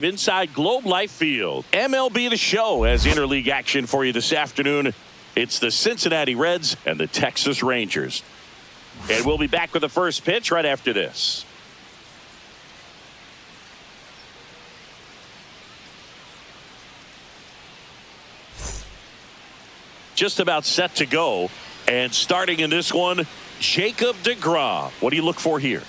Inside Globe Life Field. MLB The Show has interleague action for you this afternoon. It's the Cincinnati Reds and the Texas Rangers. And we'll be back with the first pitch right after this. Just about set to go. And starting in this one, Jacob deGrom. What do you look for here?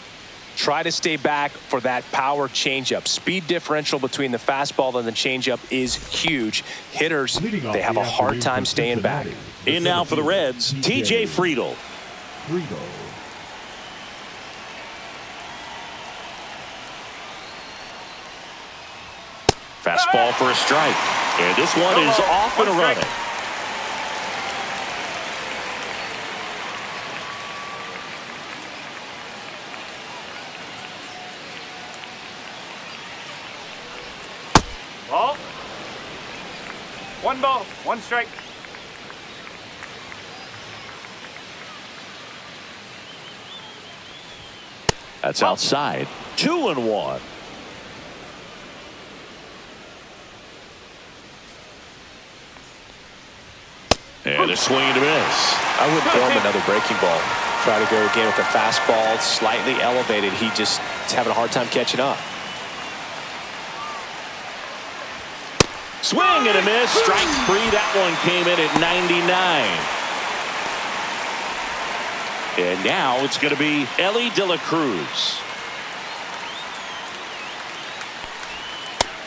Try to stay back for that power changeup. Speed differential between the fastball and the changeup is huge. Hitters, they have a hard time staying back. In now for the Reds, TJ Friedl. Fastball for a strike. And this one is off and running. Ball. One ball, one strike. That's outside. 2-1. And a swing and a miss. I wouldn't throw him another breaking ball. Try to go again with the fastball slightly elevated. He just is having a hard time catching up. Swing and a miss. Strike three. That one came in at 99. And now it's going to be Elly De La Cruz.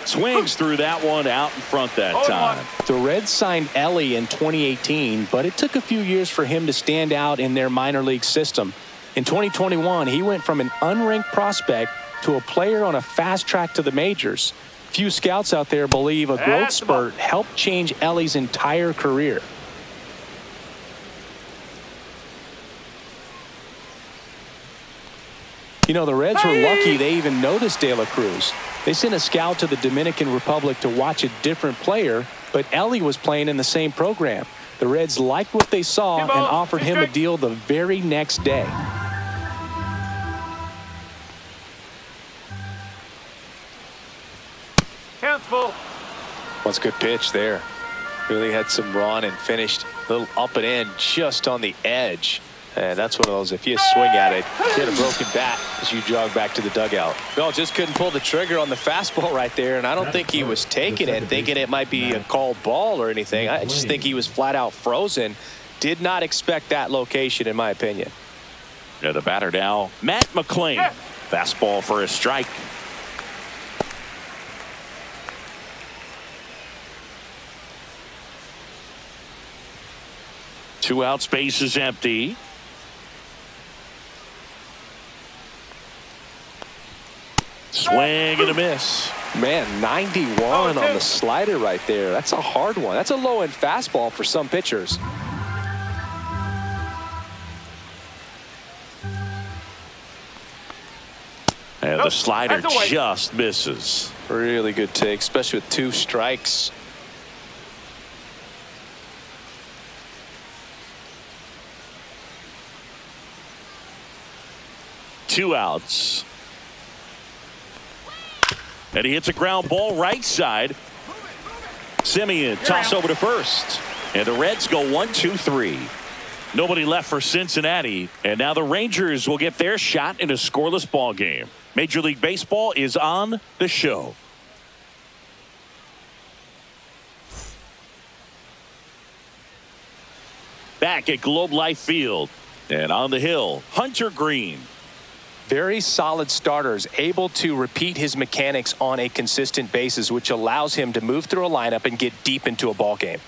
Swings through that one out in front that time. The Reds signed Elly in 2018, but it took a few years for him to stand out in their minor league system. In 2021, he went from an unranked prospect to a player on a fast track to the majors. Few scouts out there believe a growth spurt helped change Elly's entire career. You know, the Reds were lucky they even noticed De La Cruz. They sent a scout to the Dominican Republic to watch a different player, but Elly was playing in the same program. The Reds liked what they saw and offered him a deal the very next day. Counts full. That's a good pitch there. Really had some run and finished a little up and in just on the edge. And that's one of those, if you swing at it, hit a broken bat as you jog back to the dugout. Bill just couldn't pull the trigger on the fastball right there, and I don't think he was taking it, thinking it might be a called ball or anything. I just think he was flat out frozen. Did not expect that location, in my opinion. Yeah, the batter now, Matt McClain. Fastball for a strike. Two outs, base is empty. Swing and a miss. Man, 91 on the slider right there. That's a hard one. That's a low-end fastball for some pitchers. And the slider just misses. Really good take, especially with two strikes. Two outs. And he hits a ground ball right side. Simeon toss over to first. And the Reds go 1-2-3. Nobody left for Cincinnati. And now the Rangers will get their shot in a scoreless ball game. Major League Baseball is on the show. Back at Globe Life Field. And on the hill, Hunter Green. Very solid starters, able to repeat his mechanics on a consistent basis, which allows him to move through a lineup and get deep into a ball game.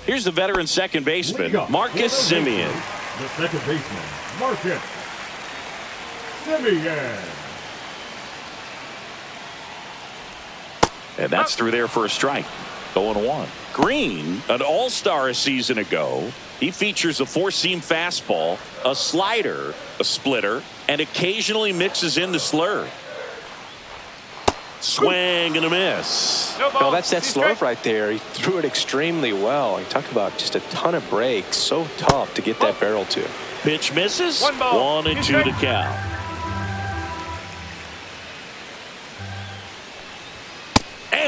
Here's the veteran second baseman, Marcus Simeon. The second baseman, Marcus Simeon. And that's through there for a strike. 0-1. Green, an all-star a season ago. He features a four-seam fastball, a slider, a splitter, and occasionally mixes in the slurve. Swing and a miss. No, that's that slurve right there. He threw it extremely well. You talk about just a ton of breaks. So tough to get that barrel to. Pitch misses. 1 ball. 1-2 to count.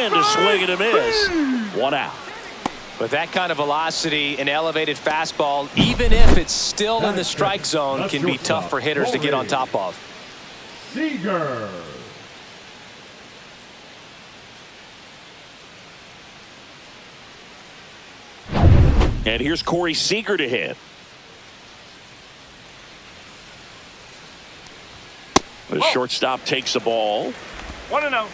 And a swing and a miss. 1 out. With that kind of velocity, an elevated fastball, even if it's still in the strike zone, can be tough for hitters to get on top of. Seager. And here's Corey Seager to hit. The shortstop takes the ball. 1-0.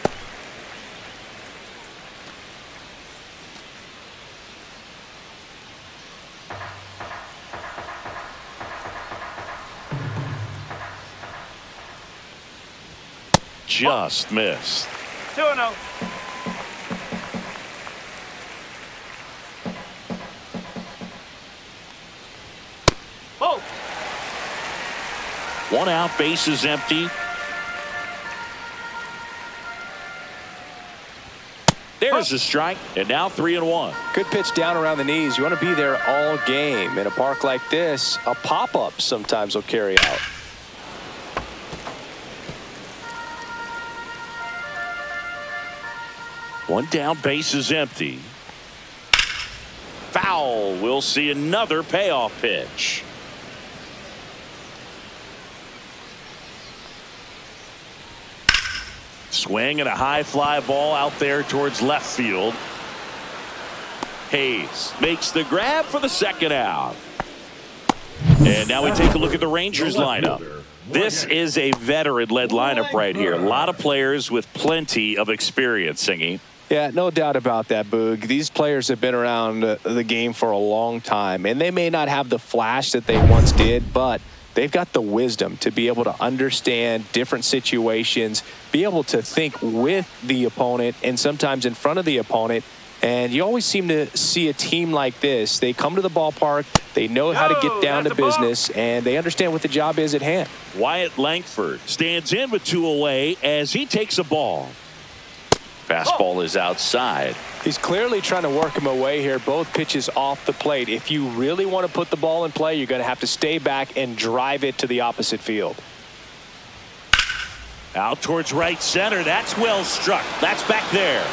Just missed. 2-0. Oh. 1 out, base is empty. There's a strike, and now 3-1. Good pitch down around the knees. You want to be there all game. In a park like this, a pop-up sometimes will carry out. One down, base is empty. Foul. We'll see another payoff pitch. Swing and a high fly ball out there towards left field. Hayes makes the grab for the second out. And now we take a look at the Rangers lineup. This is a veteran-led lineup right here. A lot of players with plenty of experience, Singy. Yeah, no doubt about that, Boog. These players have been around the game for a long time, and they may not have the flash that they once did, but they've got the wisdom to be able to understand different situations, be able to think with the opponent and sometimes in front of the opponent. And you always seem to see a team like this. They come to the ballpark, they know how to get down to business, and they understand what the job is at hand. Wyatt Langford stands in with 2 away as he takes a ball. Fastball is outside. He's clearly trying to work him away here. Both pitches off the plate. If you really want to put the ball in play, you're going to have to stay back and drive it to the opposite field. Out towards right center. That's well struck. That's back there.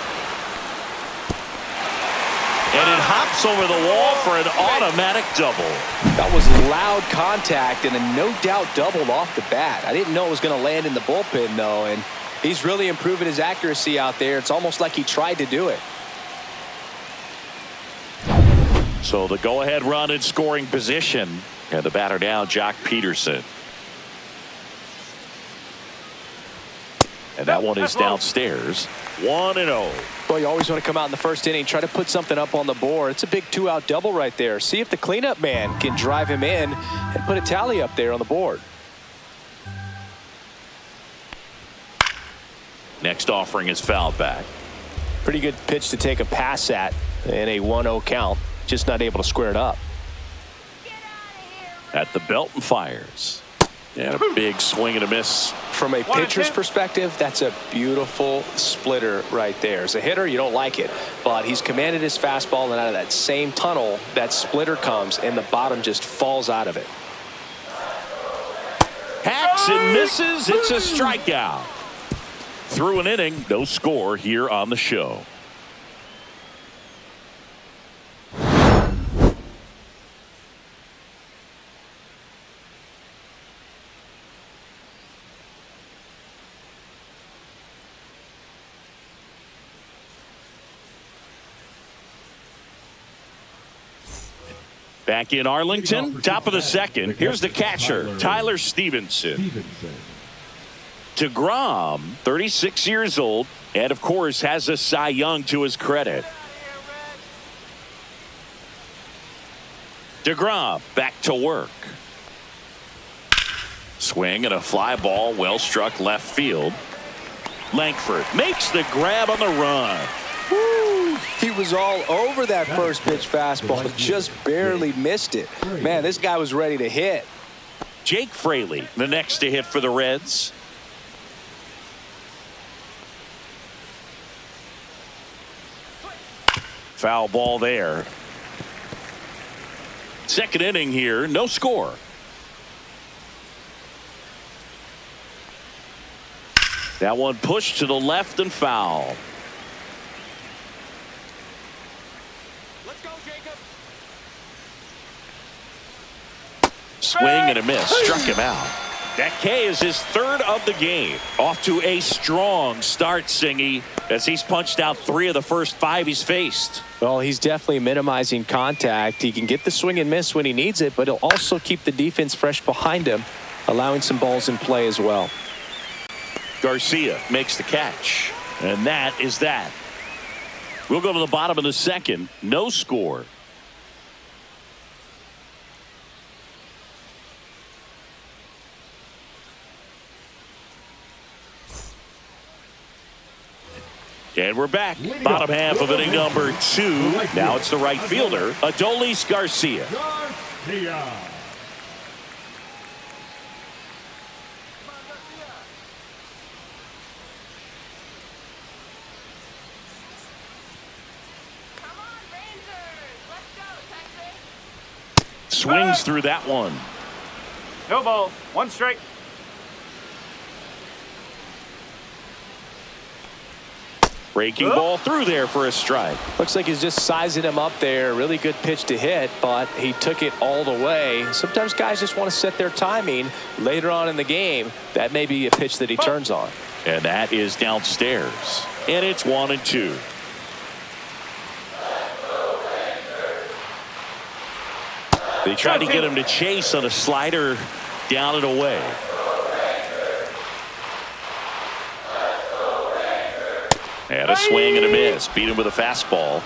And it hops over the wall for an automatic double. That was loud contact and a no doubt doubled off the bat. I didn't know it was going to land in the bullpen, though, and he's really improving his accuracy out there. It's almost like he tried to do it. So the go-ahead run in scoring position. And the batter now, Jock Peterson. And that one is downstairs. 1-0. Well, you always want to come out in the first inning, try to put something up on the board. It's a big 2-out double right there. See if the cleanup man can drive him in and put a tally up there on the board. Next offering is fouled back. Pretty good pitch to take a pass at in a 1-0 count. Just not able to square it up. At the belt and fires. And a big swing and a miss. From a pitcher's perspective, that's a beautiful splitter right there. As a hitter, you don't like it, but he's commanded his fastball, and out of that same tunnel, that splitter comes, and the bottom just falls out of it. Hacks and misses. It's a strikeout. Through an inning, no score here on the show. Back in Arlington, top of the second. Here's the catcher, Tyler Stevenson. DeGrom, 36 years old, and of course has a Cy Young to his credit. DeGrom back to work. Swing and a fly ball, well struck left field. Langford makes the grab on the run. Woo! He was all over that first pitch fastball, just barely missed it. Man, this guy was ready to hit. Jake Fraley, the next to hit for the Reds. Foul ball there. Second inning here, no score. That one pushed to the left and foul. Swing and a miss. Struck him out. That K is his third of the game. Off to a strong start, Singy, as he's punched out 3 of the first 5 he's faced. Well, he's definitely minimizing contact. He can get the swing and miss when he needs it, but he'll also keep the defense fresh behind him, allowing some balls in play as well. Garcia makes the catch, and that is that. We'll go to the bottom of the second. No score. And we're back. Bottom half of inning number 2. Now it's the right fielder, Adolis Garcia. Swings through that one. No ball. 1 strike. Breaking ball through there for a strike. Looks like he's just sizing him up there. Really good pitch to hit, but he took it all the way. Sometimes guys just want to set their timing later on in the game. That may be a pitch that he turns on. And that is downstairs. And it's 1-2. They tried to get him to chase on a slider down and away. And a swing and a miss. Beat him with a fastball.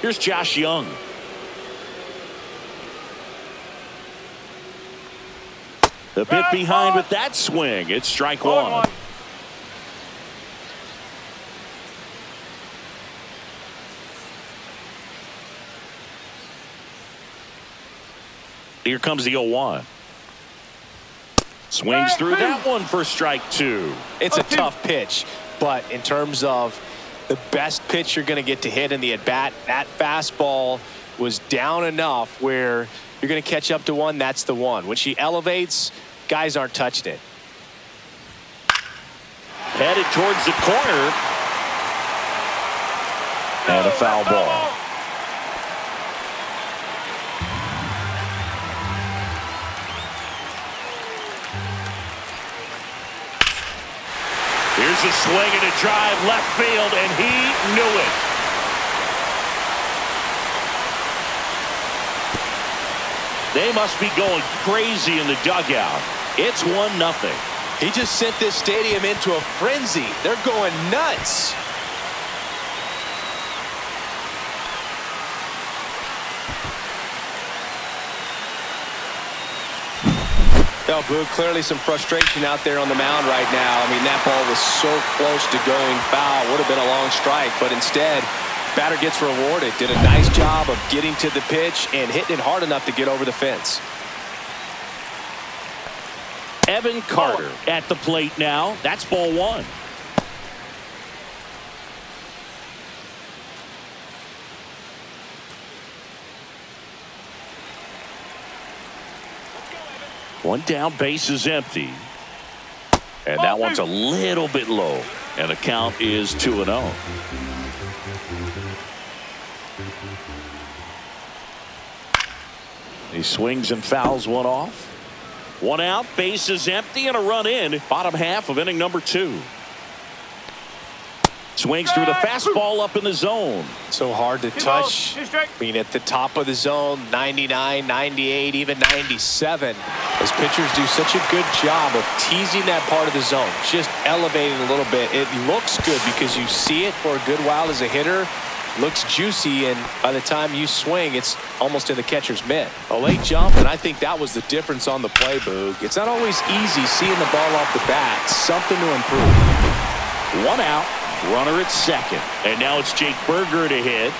Here's Josh Young. A bit behind with that swing. It's strike 1. Here comes the 0-1. Swings through that one for strike 2. It's a tough pitch, but in terms of the best pitch you're going to get to hit in the at-bat, that fastball was down enough where you're going to catch up to one. That's the one. When she elevates, guys aren't touching it. Headed towards the corner. And a foul ball. Here's a swing and a drive left field, and he knew it. They must be going crazy in the dugout. It's 1-0. He just sent this stadium into a frenzy. They're going nuts. Oh, Boog, clearly some frustration out there on the mound right now. I mean, that ball was so close to going foul. Would have been a long strike, but instead, batter gets rewarded. Did a nice job of getting to the pitch and hitting it hard enough to get over the fence. Evan Carter at the plate now. That's ball 1. One down, base is empty. And that one's a little bit low. And the count is 2-0. He swings and fouls one off. 1 out, base is empty, and a run in. Bottom half of inning number 2. Swings through the fastball up in the zone. So hard to touch. I mean, at the top of the zone, 99, 98, even 97. As pitchers do such a good job of teasing that part of the zone, just elevating a little bit. It looks good because you see it for a good while as a hitter. Looks juicy, and by the time you swing, it's almost in the catcher's mitt. A late jump, and I think that was the difference on the play, Boog. It's not always easy seeing the ball off the bat. Something to improve. 1 out. Runner at second. And now it's Jake Berger to hit.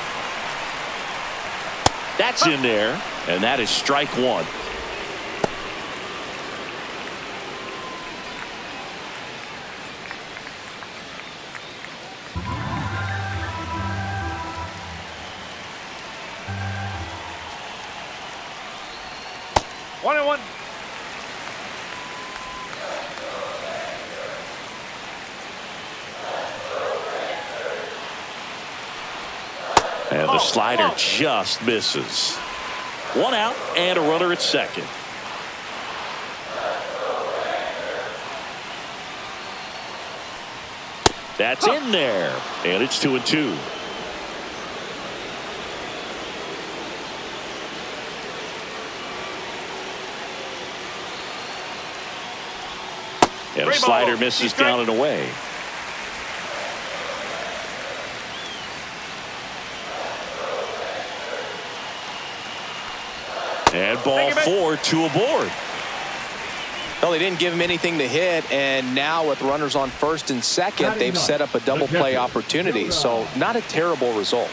That's in there. And that is strike 1. One and one. And the slider just misses. 1 out and a runner at second. That's in there, and it's 2-2. And a slider misses down and away. And ball 4, 2 aboard. Well, they didn't give him anything to hit, and now with runners on first and second, they've set up a double play opportunity. So not a terrible result.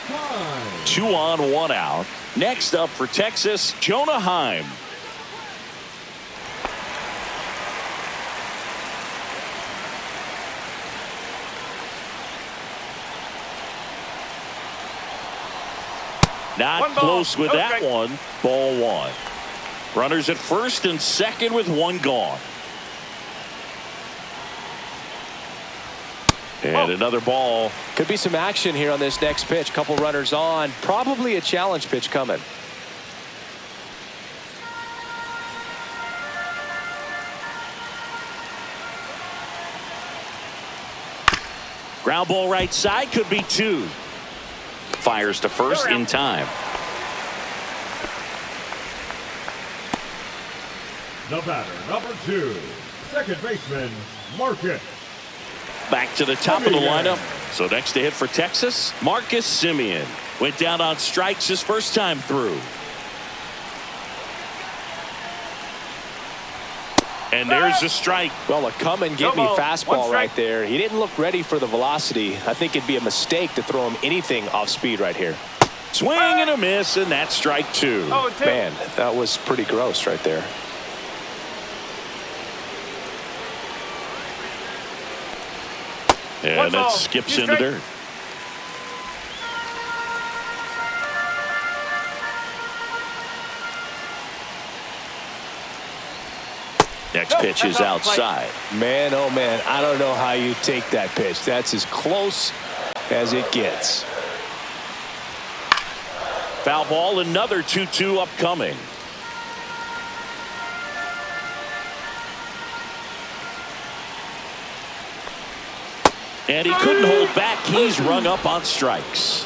2 on, 1 out. Next up for Texas, Jonah Heim. Not close with that one. Ball 1. Runners at first and second with 1 gone. And another ball. Could be some action here on this next pitch. Couple runners on. Probably a challenge pitch coming. Ground ball right side, could be 2. Fires to first in time. The batter, number 2, second baseman, Marcus. Back to the top of the lineup. So next to hit for Texas, Marcus Semien. Went down on strikes his first time through. And there's a strike. Well, a come and get me fastball right there. He didn't look ready for the velocity. I think it'd be a mistake to throw him anything off speed right here. Swing and a miss, and that's strike 2. Man, that was pretty gross right there. And that skips into dirt. Next pitch is outside. Man, oh man, I don't know how you take that pitch. That's as close as it gets. Foul ball, another 2-2 upcoming. And he couldn't hold back. He's rung up on strikes.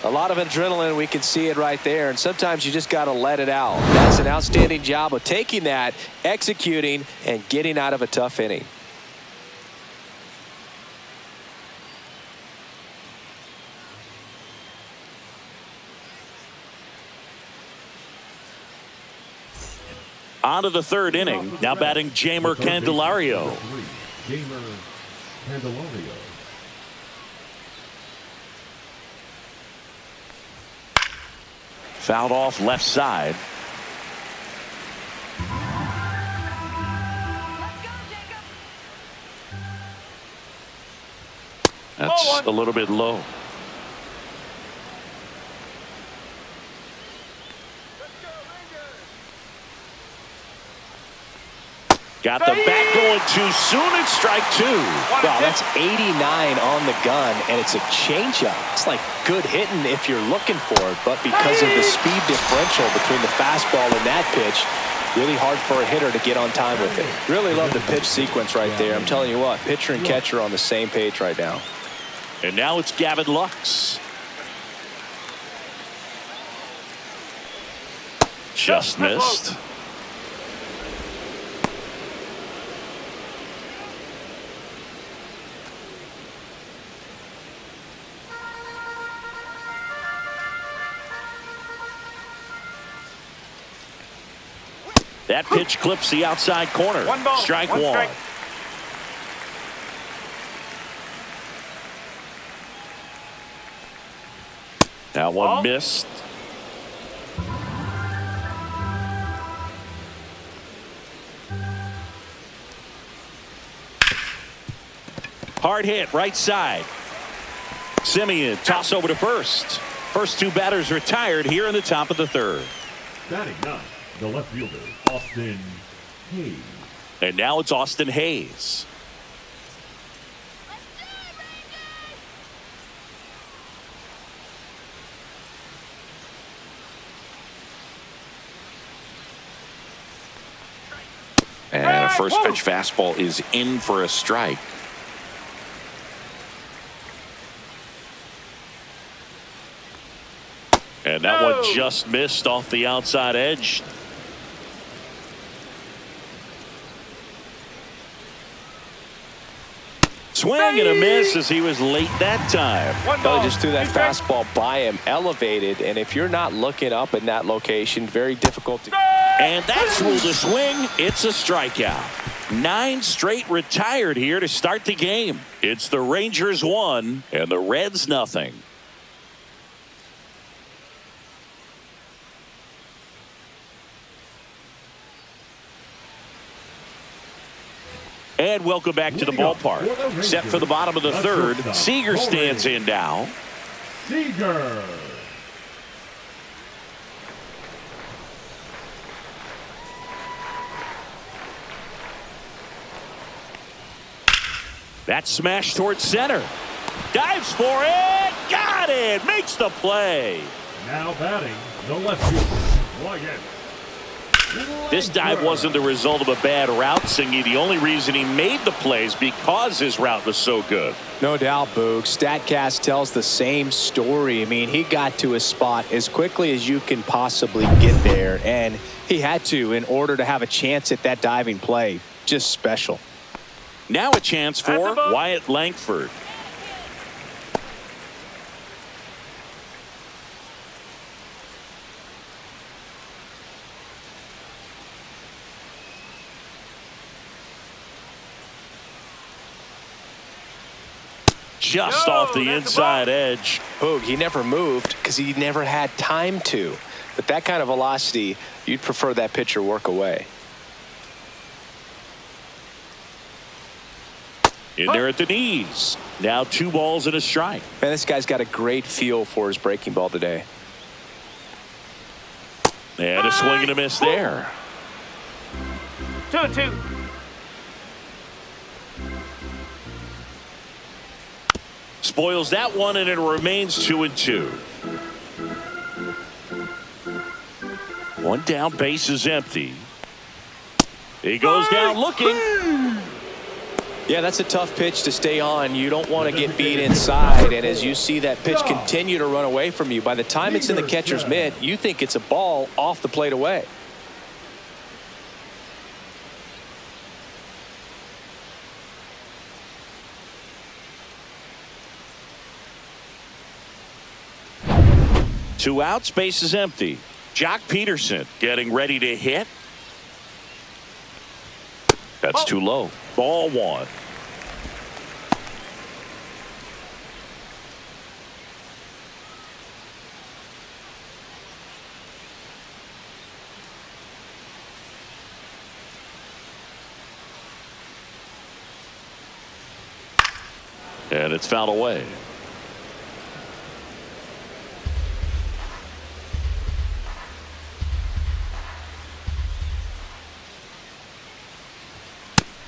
A lot of adrenaline, we can see it right there, and sometimes you just got to let it out. That's an outstanding job of taking that, executing, and getting out of a tough inning. On to the third inning. Now batting Jeimer Candelario. Jeimer Candelario. Fouled off left side. That's a little bit low. Got the bat going too soon. It's strike 2. Wow, that's 89 on the gun, and it's a changeup. It's like good hitting if you're looking for it, but because of the speed differential between the fastball and that pitch, really hard for a hitter to get on time with it. Really love the pitch sequence right there. I'm telling you what, pitcher and catcher are on the same page right now. And now it's Gavin Lux. Just missed. That pitch clips the outside corner. Strike 1. That one missed. Hard hit right side. Semien toss over to first. First 2 batters retired here in the top of the third. Batting ninth, the left fielder, Austin Hayes. And now it's Austin Hayes. And a first pitch fastball is in for a strike. And that one just missed off the outside edge. Swing and a miss as he was late that time. Well, just threw that fastball by him, elevated, and if you're not looking up in that location, very difficult to. And that's ruled a swing. It's a strikeout. 9 straight retired here to start the game. It's the Rangers 1 and the Reds nothing. And welcome back to the ballpark. Set for the bottom of the third. Seager stands in now. Seager. That smash towards center. Dives for it. Got it. Makes the play. Now batting the left fielder, Wyatt. This dive wasn't the result of a bad route, Singy. The only reason he made the play is because his route was so good. No doubt, Boog. StatCast tells the same story. I mean, he got to his spot as quickly as you can possibly get there, and he had to in order to have a chance at that diving play. Just special. Now a chance for Wyatt Langford. Just off the inside edge. Boog, he never moved because he never had time to. But that kind of velocity, you'd prefer that pitcher work away. In there at the knees. Now 2 balls and a strike. Man, this guy's got a great feel for his breaking ball today. And a swing and a miss there. 2-2. Spoils that one, and it remains 2-2. One down, base is empty. He goes down looking. Yeah, that's a tough pitch to stay on. You don't want to get beat inside, and as you see that pitch continue to run away from you, by the time it's in the catcher's mitt, you think it's a ball off the plate away. Two outs, base is empty. Jock Peterson getting ready to hit. That's too low. Ball 1. And it's fouled away.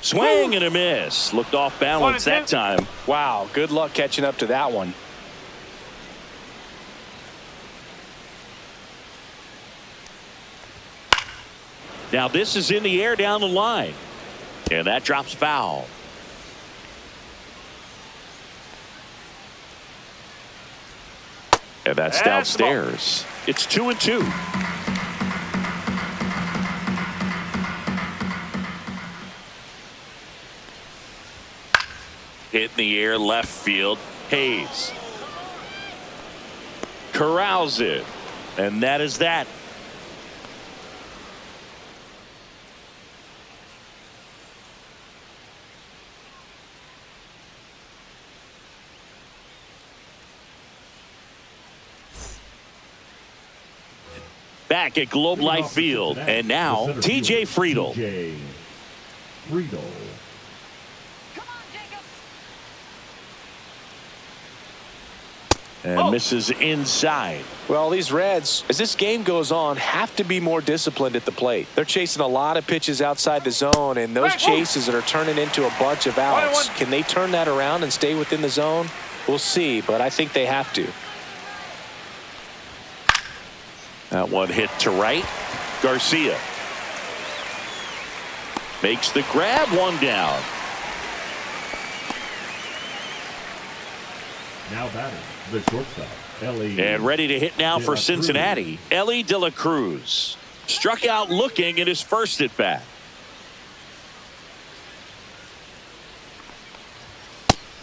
Swing and a miss. Looked off balance that time. Wow, good luck catching up to that one. Now this is in the air down the line. And that drops foul. And that's downstairs. It's 2-2. Hit in the air left field. Hayes corrals it, and that is that. Back at Globe Life Field, and now TJ Friedel. TJ Friedel. And misses inside. Well, these Reds, as this game goes on, have to be more disciplined at the plate. They're chasing a lot of pitches outside the zone, and those chases that are turning into a bunch of outs. Can they turn that around and stay within the zone? We'll see, but I think they have to. That one hit to right. Garcia. Makes the grab, one down. Now batting, the shortstop, Ellie. And ready to hit now for Cincinnati, Ellie De La Cruz. Struck out looking at his first at bat.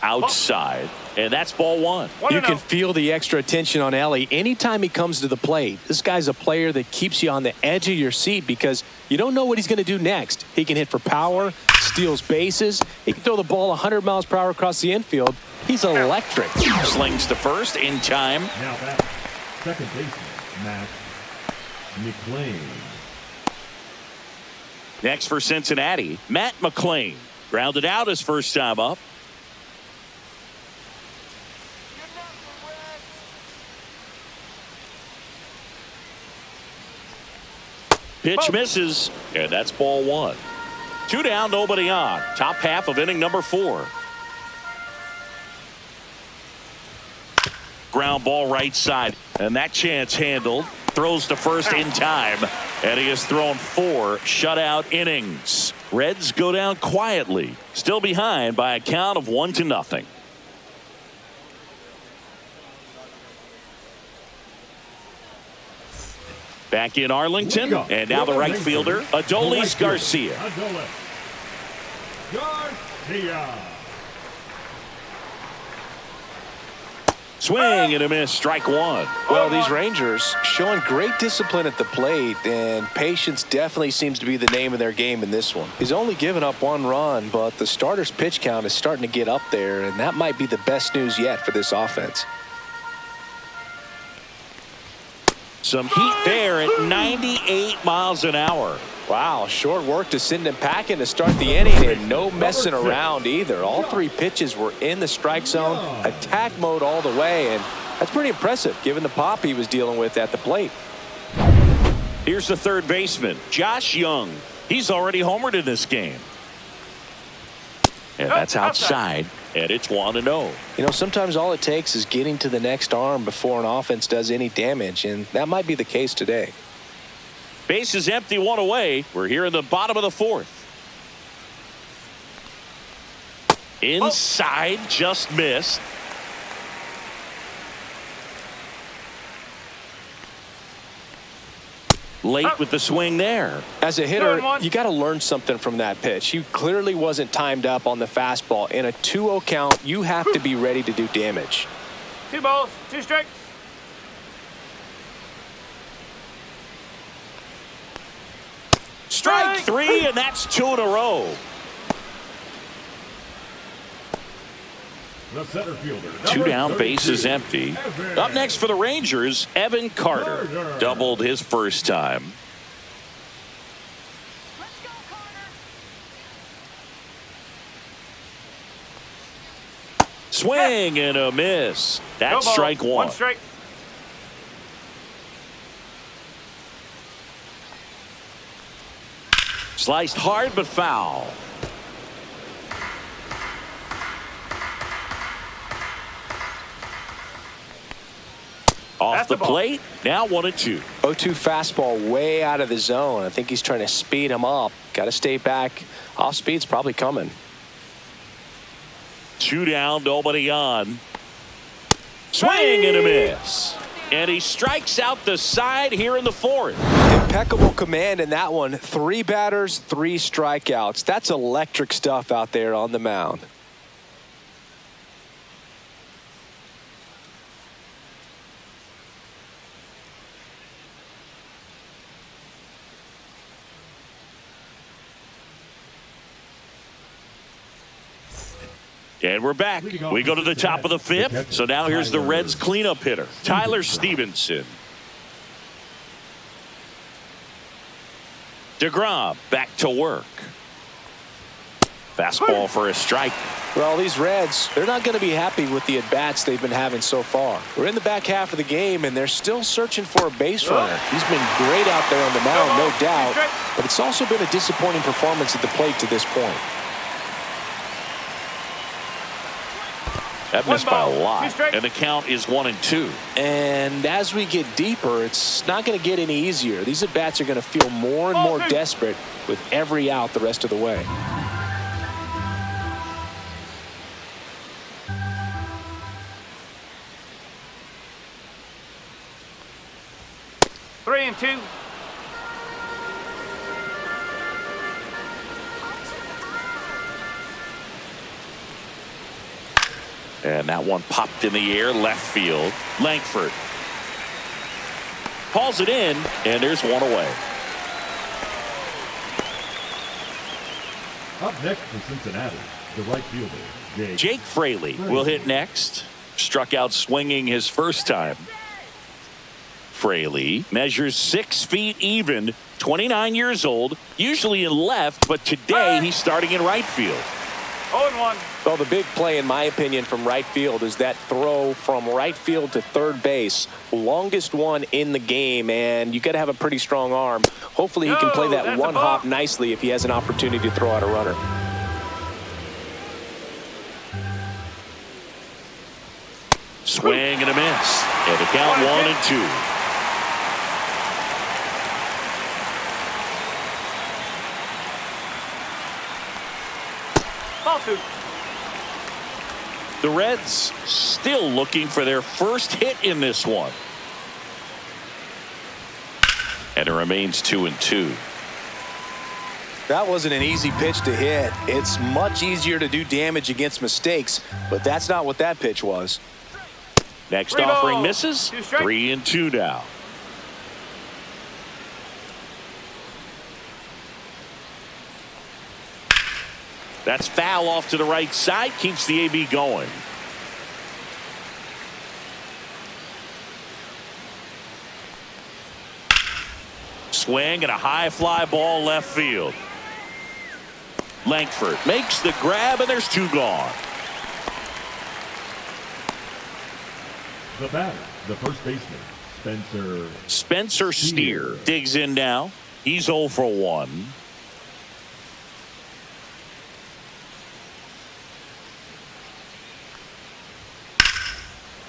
Outside, and that's ball one. You can feel the extra attention on Ellie anytime he comes to the plate. This guy's a player that keeps you on the edge of your seat because you don't know what he's going to do next. He can hit for power, steals bases. He can throw the ball 100 miles per hour across the infield. He's electric. Slings to first in time. Now back, second baseman, Matt McLean. Next for Cincinnati, Matt McLean. Grounded out his first time up. Pitch misses, and that's ball one. 2 down, nobody on. Top half of inning number 4. Ground ball right side, and that chance handled. Throws to first in time, and he has thrown 4 shutout innings. Reds go down quietly, still behind by a count of 1-0. Back in Arlington, and now the right fielder, Adolis Garcia. Swing and a miss, strike one. Well, these Rangers showing great discipline at the plate, and patience definitely seems to be the name of their game in this one. He's only given up 1 run, but the starter's pitch count is starting to get up there, and that might be the best news yet for this offense. Some heat there at 98 miles an hour. Wow, short work to send him packing to start the inning, and no messing around either. All 3 pitches were in the strike zone, attack mode all the way, and that's pretty impressive given the pop he was dealing with at the plate. Here's the third baseman, Josh Young. He's already homered in this game. And that's outside, and it's 1-0. You know, sometimes all it takes is getting to the next arm before an offense does any damage, and that might be the case today. Base is empty, 1 away. We're here in the bottom of the 4th. Inside, just missed. Late with the swing there. As a hitter, you got to learn something from that pitch. He clearly wasn't timed up on the fastball. In a 2-0 count, you have to be ready to do damage. 2 balls, 2 strikes. Strike 3, and that's 2 in a row. The center fielder, 2 down, 32, base is empty. Evan. Up next for the Rangers, Evan Carter. Doubled his first time. Swing and a miss. That's strike 1. 1 strike. Sliced hard but foul. Off the plate, now 1-2. 0-2 fastball way out of the zone. I think he's trying to speed him up. Got to stay back. Off speed's probably coming. 2 down, nobody on. Swing and a miss. And he strikes out the side here in the 4th. Impeccable command in that one. 3 batters, 3 strikeouts. That's electric stuff out there on the mound. And we're back. We go to the top of the 5th. So now here's the Reds cleanup hitter, Tyler Stevenson. DeGrom back to work. Fastball for a strike. Well, these Reds, they're not going to be happy with the at-bats they've been having so far. We're in the back half of the game, and they're still searching for a base runner. He's been great out there on the mound, no doubt, but it's also been a disappointing performance at the plate to this point. That One missed by a ball, lot. 2 strikes. And the count is 1-2. And as we get deeper, it's not going to get any easier. These at-bats are going to feel more and Ball more 2. desperate with every out the rest of the way. Three and 2. And that one popped in the air, left field. Langford calls it in, and there's one away. Up next for Cincinnati, the right fielder, Jake Fraley will hit next. Struck out swinging his first time. Fraley measures 6 feet even, 29 years old, usually in left, but today he's starting in right field. 0-1. Well, the big play, in my opinion, from right field is that throw from right field to third base. Longest one in the game, and you got to have a pretty strong arm. Hopefully he can play that that's a one ball. hop nicely if he has an opportunity to throw out a runner. Swing and a miss. And the count 1-2. Ball 2. The Reds still looking for their first hit in this one. And it remains 2-2. That wasn't an easy pitch to hit. It's much easier to do damage against mistakes, but that's not what that pitch was. Next 3 offering balls, misses. 2 strikes. 3-2 now. That's foul off to the right side. Keeps the AB going. Swing and a high fly ball left field. Langford makes the grab, and there's 2 gone. The batter, the first baseman, Spencer Steer digs in now. He's 0 for 1.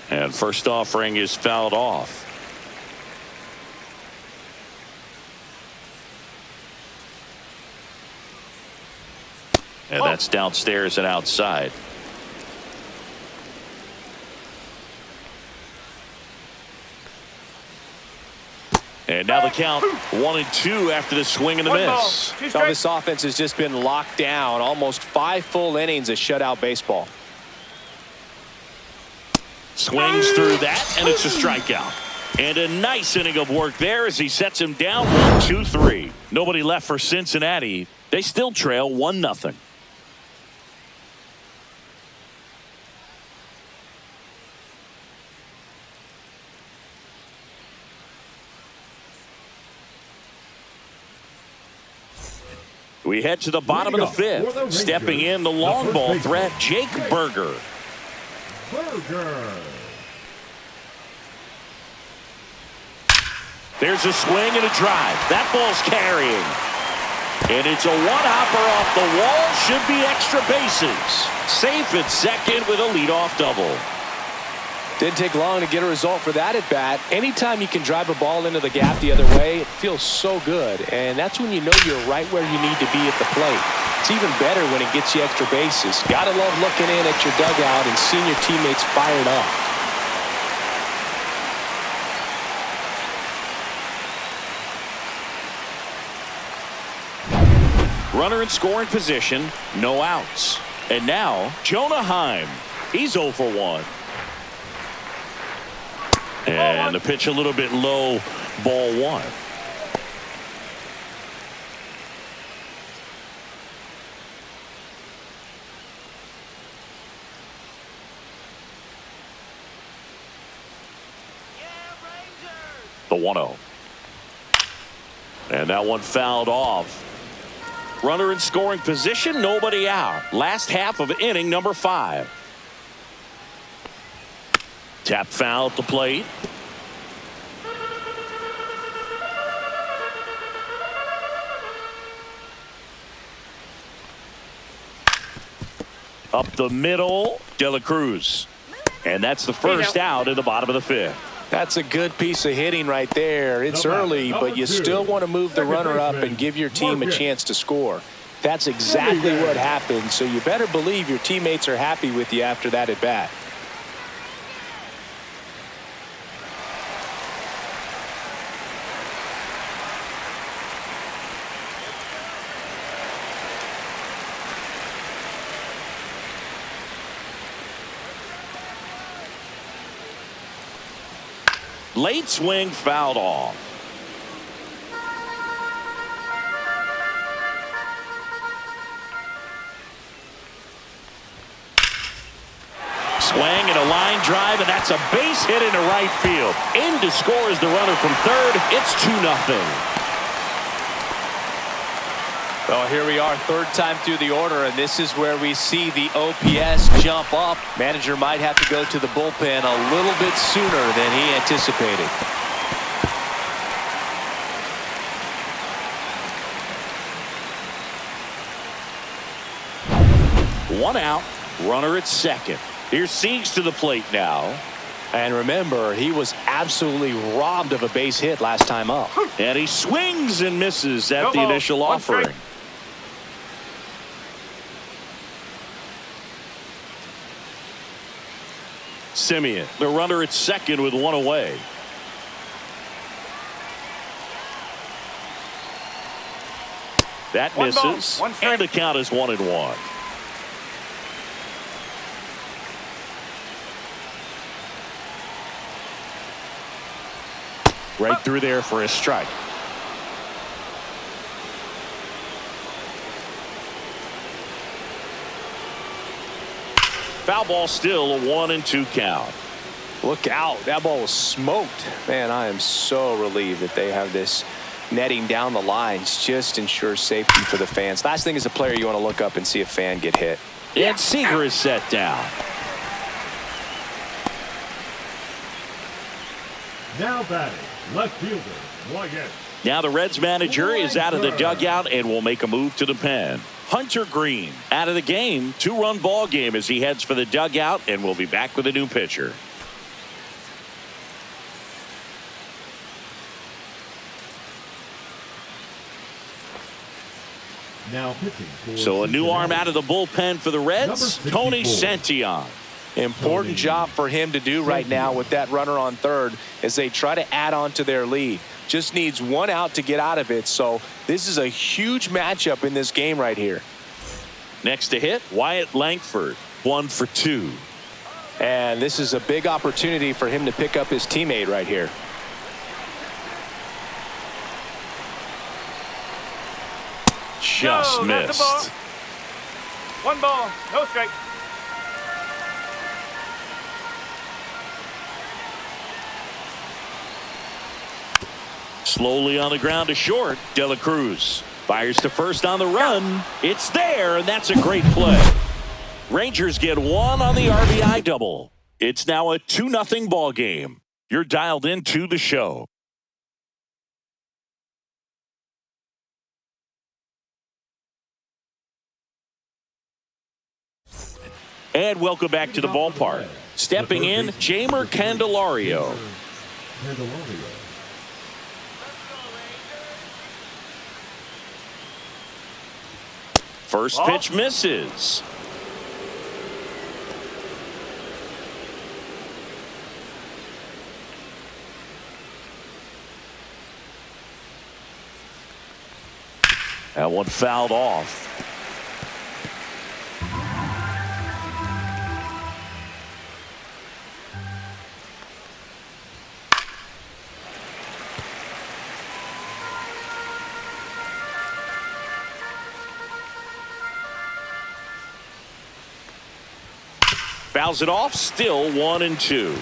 And first offering is fouled off. And that's downstairs and outside. And now the count 1-2 after the swing and the 1 ball, miss. 2 Now strikes. this offense has just been locked down. Almost 5 full innings of shutout baseball. Swings through that, and it's a strikeout. And a nice inning of work there as he sets him down 1-2-3. Nobody left for Cincinnati. They still trail 1-0. We head to the bottom of the 5th. Stepping in the long ball threat, Jake Berger. There's a swing and a drive. That ball's carrying. And it's a one-hopper off the wall. Should be extra bases. Safe at second with a leadoff double. Didn't take long to get a result for that at bat. Anytime you can drive a ball into the gap the other way, it feels so good. And that's when you know you're right where you need to be at the plate. It's even better when it gets you extra bases. Gotta love looking in at your dugout and seeing your teammates fired up. Runner in scoring position, no outs. And now, Jonah Heim. He's 0 for 1. And the pitch a little bit low, ball 1. The 1-0. And that one fouled off. Runner in scoring position, nobody out. Last half of inning number 5. Tap foul at the plate. Up the middle, De La Cruz. And that's the first out in the bottom of the fifth. That's a good piece of hitting right there. It's Number early, but you two, still want to move the second runner up baseman, and give your team a Marcus. chance to score. That's exactly what happened, so you better believe your teammates are happy with you after that at bat. Late swing fouled off. Swing and a line drive, and that's a base hit into right field. In to score is the runner from third. It's 2-0. Well, here we are, third time through the order, and this is where we see the OPS jump up. Manager might have to go to the bullpen a little bit sooner than he anticipated. One out, runner at second. Here's Siegs to the plate now. And remember, he was absolutely robbed of a base hit last time up. And he swings and misses at No the ball. initial One strike. offering. Simeon, the runner at second with one away. That One ball, misses. one strike. And the count is 1-1. Right through there for a strike. Foul ball, still a 1-2 count. Look out. That ball was smoked. Man, I am so relieved that they have this netting down the lines. Just ensures safety for the fans. Last thing as a player, you want to look up and see a fan get hit. And Seager is set down. Now batting, left fielder, Wyatt. Now the Reds manager is out of the dugout and will make a move to the pen. Hunter Green out of the game. 2-run ball game as he heads for the dugout, and will be back with a new pitcher. Now pitching for So a new arm Cincinnati. out of the bullpen for the Reds, Number Tony 64. Santillan. Important job for him to do right now with that runner on third as they try to add on to their lead. Just needs one out to get out of it. So this is a huge matchup in this game right here. Next to hit, Wyatt Langford, 1 for 2. And this is a big opportunity for him to pick up his teammate right here. Just No, that's a ball. missed. One ball, no strike. Slowly on the ground to short. De La Cruz fires to first on the run. It's there, and that's a great play. Rangers get one on the RBI double. It's now a 2-0 ball game. You're dialed into the show. And welcome back to the ballpark. Stepping in, Jamer Candelario. Candelario. First pitch misses. That one fouled off. Fouls it off, still 1-2.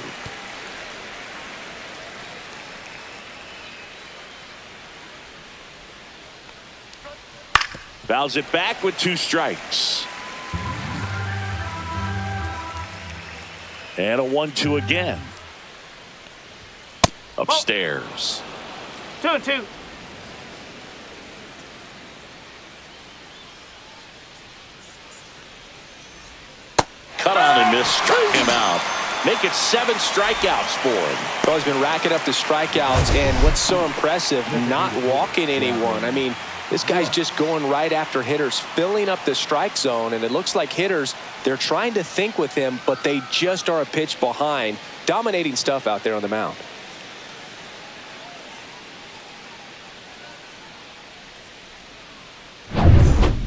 Fouls it back with 2 strikes. And a 1-2 again. Upstairs. 2-2. Cut on and miss, struck him out. make it 7 strikeouts for him. Well, he's been racking up the strikeouts, and what's so impressive, not walking anyone. I mean, this guy's just going right after hitters, filling up the strike zone, and it looks like hitters, they're trying to think with him, but they just are a pitch behind. Dominating stuff out there on the mound.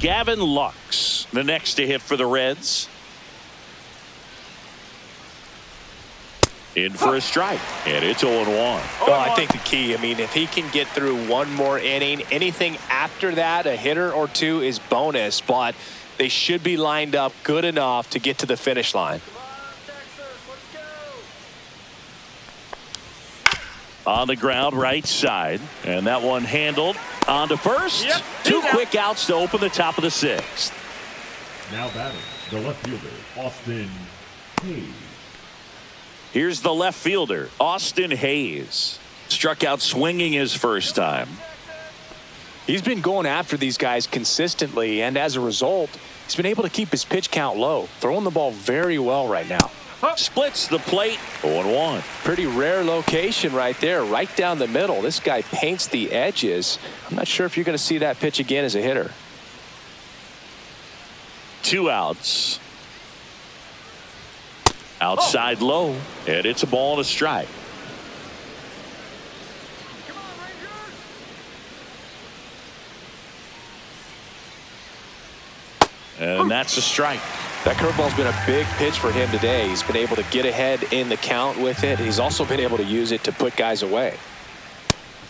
Gavin Lux, the next to hit for the Reds. In for a strike, and it's 0-1. Well, I think the key, I mean, if he can get through one more inning, anything after that, a hitter or two is bonus, but they should be lined up good enough to get to the finish line. On the ground, right side, and that one handled on to first. Yep. 2 quick outs to open the top of the 6th. Now batting, the left fielder, Austin Hayes. Here's the left fielder, Austin Hayes. Struck out swinging his first time. He's been going after these guys consistently, and as a result, he's been able to keep his pitch count low, throwing the ball very well right now. Splits the plate, 0-1. Pretty rare location right there, right down the middle. This guy paints the edges. I'm not sure if you're going to see that pitch again as a hitter. 2 outs. Outside low, and it's a ball and a strike. And that's a strike. That curveball's been a big pitch for him today. He's been able to get ahead in the count with it. He's also been able to use it to put guys away.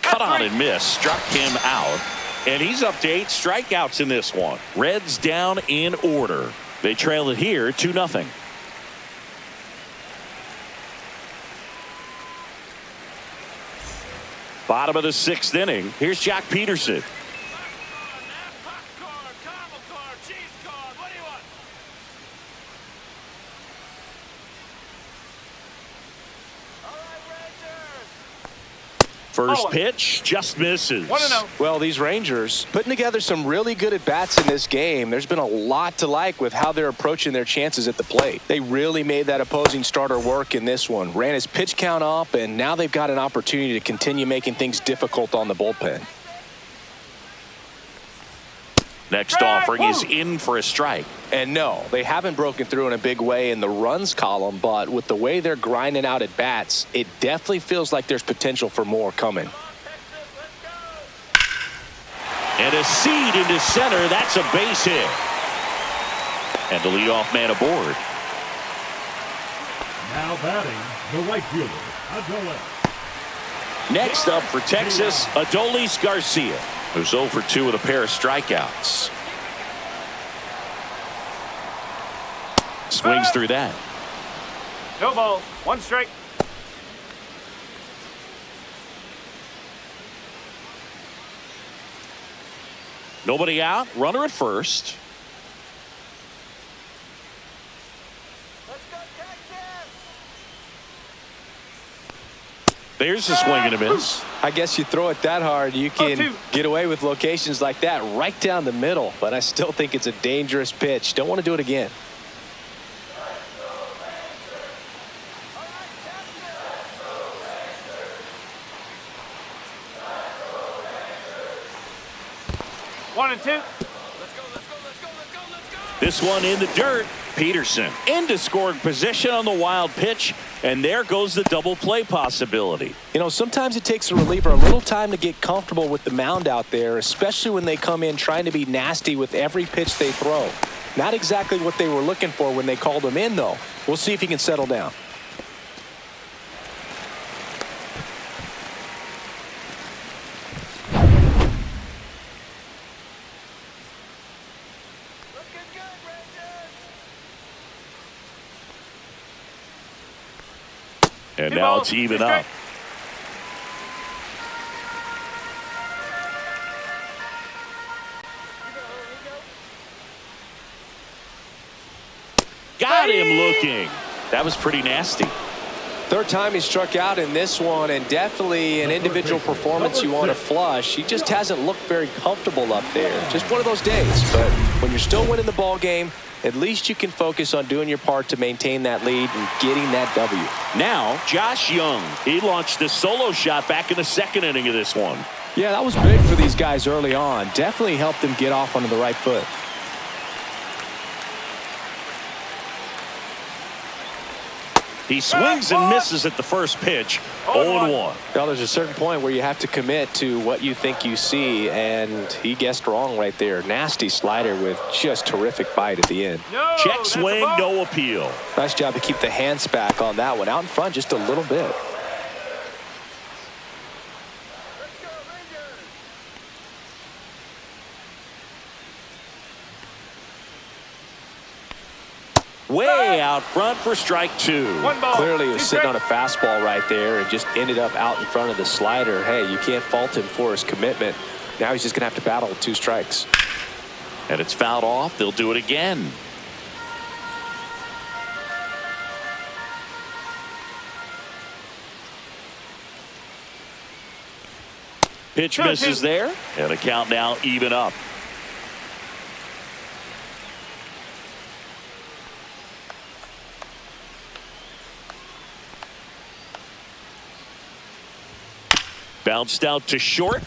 Cut on and miss, struck him out. And he's up to 8 strikeouts in this one. Reds down in order. They trail it here 2-0. Bottom of the 6th inning. Here's Jock Peterson. First pitch just misses. 1-0. Well, these Rangers putting together some really good at-bats in this game. There's been a lot to like with how they're approaching their chances at the plate. They really made that opposing starter work in this one. Ran his pitch count up, and now they've got an opportunity to continue making things difficult on the bullpen. Next offering is in for a strike. And no, they haven't broken through in a big way in the runs column, but with the way they're grinding out at bats, it definitely feels like there's potential for more coming. And a seed into center. That's a base hit. And the leadoff man aboard. Now batting, the right fielder, Adolis. Next up for Texas, Adolis Garcia, who's 0 for 2 with a pair of strikeouts. Swings through that. No ball. 1 strike. Nobody out. Runner at first. There's a swing and a miss. I guess you throw it that hard, you can 0-2. get away with locations like that right down the middle. But I still think it's a dangerous pitch. Don't want to do it again. One and two. This one in the dirt. Peterson into scoring position on the wild pitch, and there goes the double play possibility. You know, sometimes it takes a reliever a little time to get comfortable with the mound out there, especially when they come in trying to be nasty with every pitch they throw. Not exactly what they were looking for when they called him in, though. We'll see if he can settle down. And now it's even up. Got him looking. That was pretty nasty. Third time he struck out in this one, and definitely an individual performance you want to flush. He just hasn't looked very comfortable up there. Just one of those days. But when you're still winning the ball game, at least you can focus on doing your part to maintain that lead and getting that W. Now, Josh Young. He launched a solo shot back in the second inning of this one. Yeah, that was big for these guys early on. Definitely helped them get off onto the right foot. He swings and misses at the first pitch. 0-1. Well, there's a certain point where you have to commit to what you think you see, and he guessed wrong right there. Nasty slider with just terrific bite at the end. No, Check swing, no appeal. Nice job to keep the hands back on that one. Out in front just a little bit. Way out front for strike 2. One ball. Clearly he was Two sitting on a strikes. fastball right there and just ended up out in front of the slider. Hey, you can't fault him for his commitment. Now he's just going to have to battle with 2 strikes. And it's fouled off. They'll do it again. Pitch misses there. And the count now even up. Bounced out to short.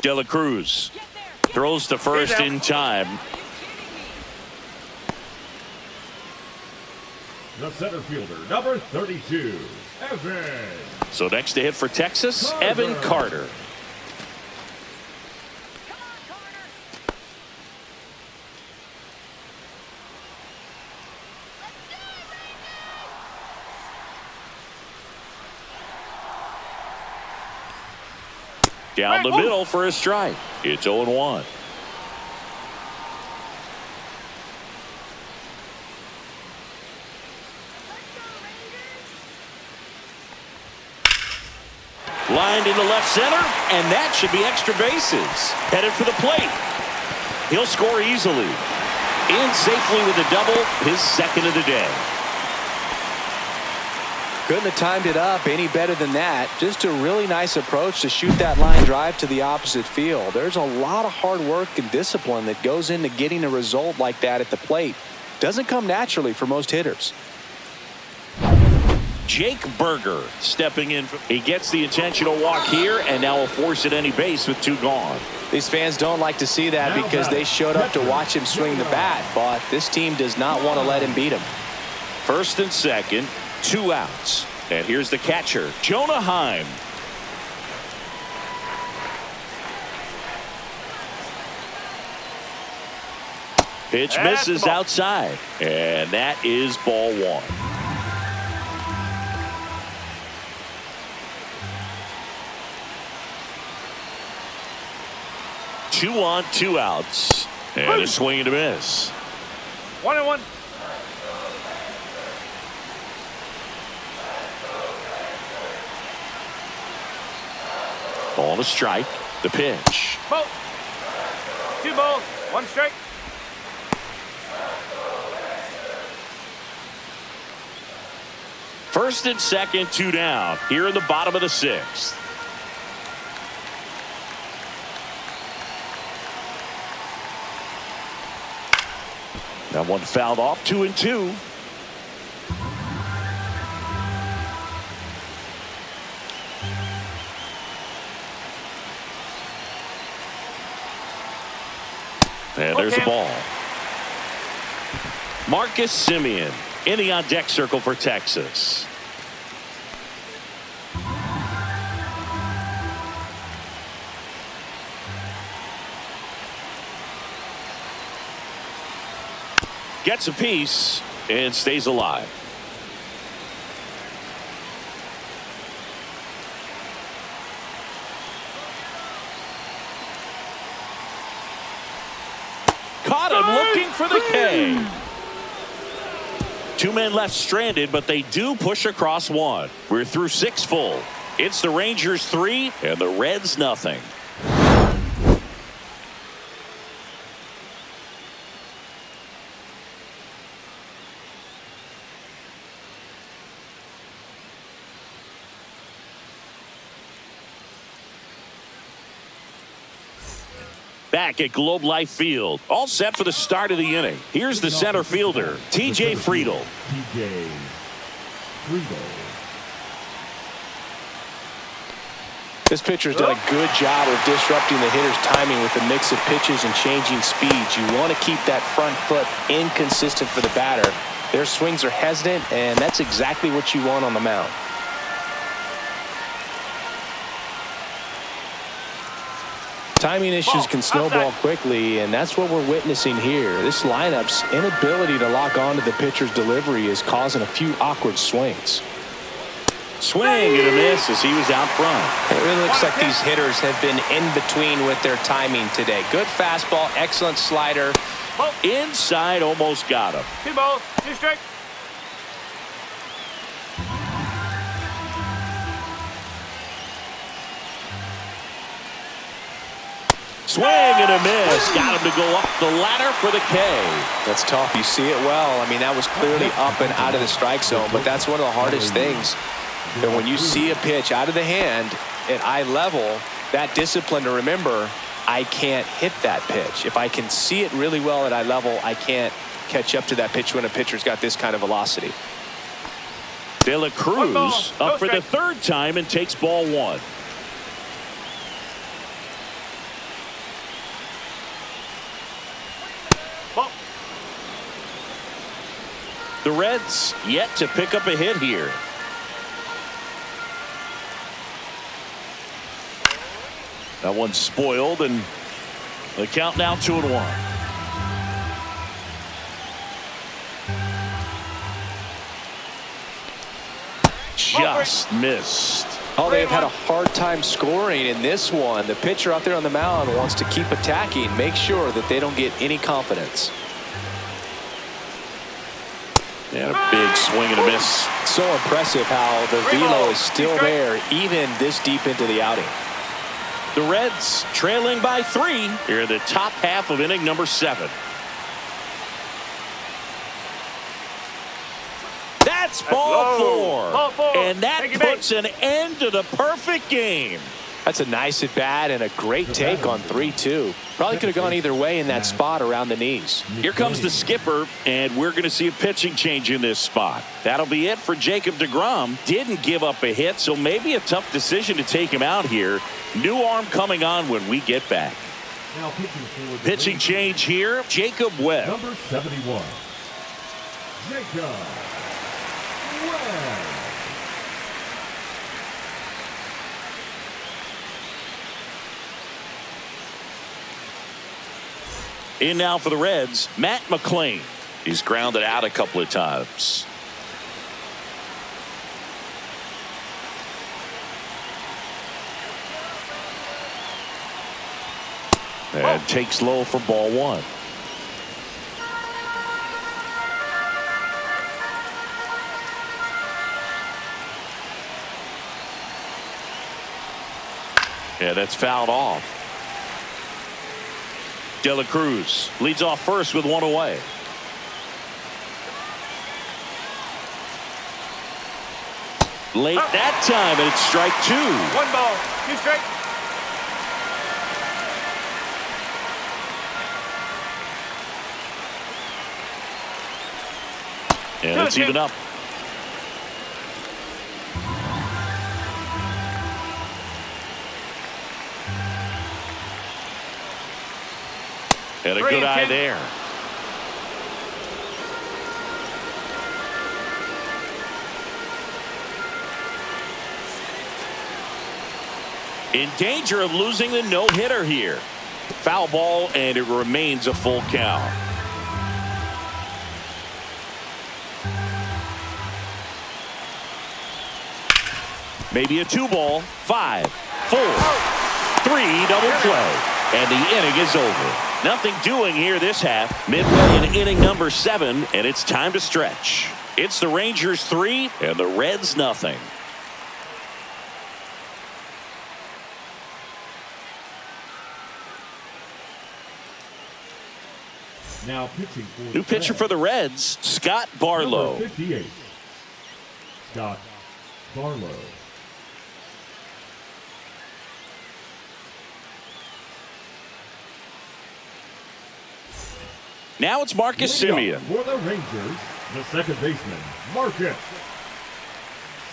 De La Cruz throws to first in time. The center fielder, number 32, Evan. So next to hit for Texas, Evan Carter. Down the middle for a strike. It's 0-1. Lined into left center, and that should be extra bases. Headed for the plate. He'll score easily. In safely with a double, his second of the day. Couldn't have timed it up any better than that. Just a really nice approach to shoot that line drive to the opposite field. There's a lot of hard work and discipline that goes into getting a result like that at the plate. Doesn't come naturally for most hitters. Jake Berger stepping in. He gets the intentional walk here, and now will force at any base with 2 gone. These fans don't like to see that because they showed up to watch him swing the bat, but this team does not want to let him beat him. First and second, 2 outs. And here's the catcher, Jonah Heim. Pitch misses outside, and that is ball 1. Two on, 2 outs, and a swing and a miss. 1-1. On a strike, the pitch. Ball. 2 balls, 1 strike. First and second, 2 down. Here in the bottom of the 6th. That one fouled off. 2-2. And there's the ball. Marcus Semien in the on-deck circle for Texas. Gets a piece and stays alive. Caught him looking for the K. 2 men left stranded, but they do push across 1. We're through 6 full. It's the Rangers 3 and the Reds nothing. Back at Globe Life Field, all set for the start of the inning. Here's the center fielder, T.J. Friedel. T.J. Friedel. This pitcher's done a good job of disrupting the hitter's timing with the mix of pitches and changing speeds. You want to keep that front foot inconsistent for the batter. Their swings are hesitant, and that's exactly what you want on the mound. Timing issues can snowball quickly, and that's what we're witnessing here. This lineup's inability to lock onto the pitcher's delivery is causing a few awkward swings. Swing and a miss as he was out front. It really looks like these hitters have been in between with their timing today. Good fastball, excellent slider. Inside, almost got him. 2 balls, 2 strikes. Swing and a miss. Got him to go up the ladder for the K. That's tough. You see it well. I mean, that was clearly up and out of the strike zone, but that's one of the hardest things. That when you see a pitch out of the hand at eye level, that discipline to remember, I can't hit that pitch. If I can see it really well at eye level, I can't catch up to that pitch when a pitcher's got this kind of velocity. De La Cruz up for the third time and takes ball 1. The Reds yet to pick up a hit here. That one's spoiled, and the count now 2-1. Just missed. Oh, they've had a hard time scoring in this one. The pitcher out there on the mound wants to keep attacking, make sure that they don't get any confidence. And a big swing and a miss. So impressive how the velo is still there even this deep into the outing. The Reds trailing by 3 here in the top half of inning number 7. That's ball 4. And that puts an end to the perfect game. That's a nice at bat and a great take on 3-2. Probably could have gone either way in that spot around the knees. Here comes the skipper, and we're going to see a pitching change in this spot. That'll be it for Jacob deGrom. Didn't give up a hit, so maybe a tough decision to take him out here. New arm coming on when we get back. Now Pitching change here, Jacob Webb. Number 71, Jacob Webb. In now for the Reds, Matt McClain. He's grounded out a couple of times. And takes low for ball 1. Yeah, that's fouled off. De La Cruz leads off first with 1 away. Late that time, and it's strike 2. 1 ball, 2 strikes. And it's even up. And a good eye there. In danger of losing the no-hitter here. Foul ball, and it remains a full count. Maybe a 2-ball. 5, 4, 3 double play. And the inning is over. Nothing doing here this half. Midway in inning number 7, and it's time to stretch. It's the Rangers 3 and the Reds nothing. Now pitching for New pitcher for the Reds, Scott Barlow. Number 58, Scott Barlow. Now it's Marcus Leading Semien. off for the Rangers, the second baseman, Marcus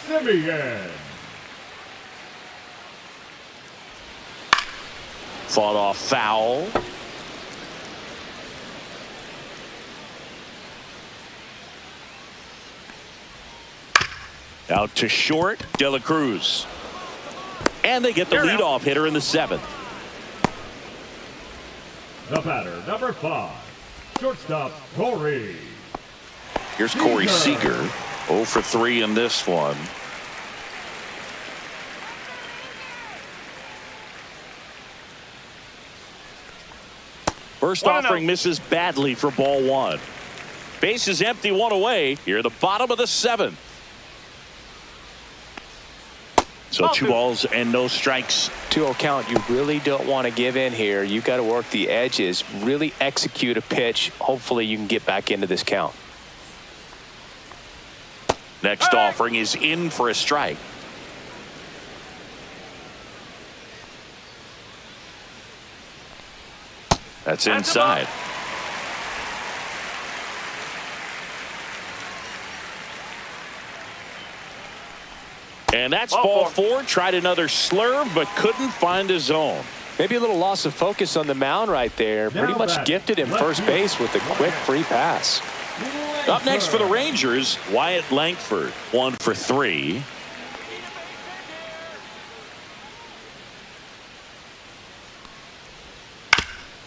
Semien. Fought off foul. Out to short, De La Cruz. And they get the leadoff hitter in the seventh. The batter, number 5, shortstop, Corey. Here's Corey Seager. 0 for 3 in this one. First offering misses badly for ball 1. Base is empty, 1 away. Here at the bottom of the 7th. So 2 balls and no strikes. 2-0 count. You really don't want to give in here. You got to work the edges, really execute a pitch. Hopefully you can get back into this count. Next offering is in for a strike. That's inside. And that's ball 4. Tried another slurve, but couldn't find his zone. Maybe a little loss of focus on the mound right there. Pretty much gifted him first base with a quick free pass. Up next for the Rangers, Wyatt Langford. 1 for 3.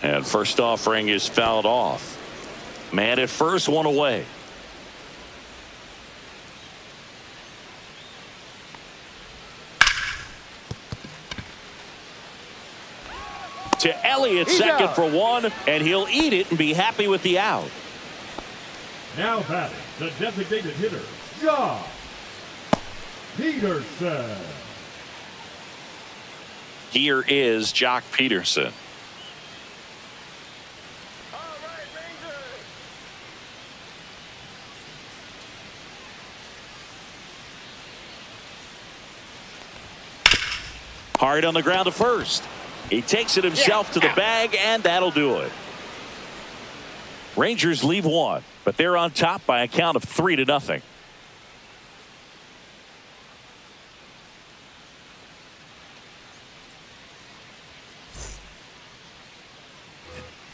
And first offering is fouled off. Man at first, 1 away. To Elliott, second for 1, and he'll eat it and be happy with the out. Now batting, the designated hitter, Josh Peterson. Here is Jock Peterson. Hard on the ground to first. He takes it himself to the bag, and that'll do it. Rangers leave 1, but they're on top by a count of 3-0.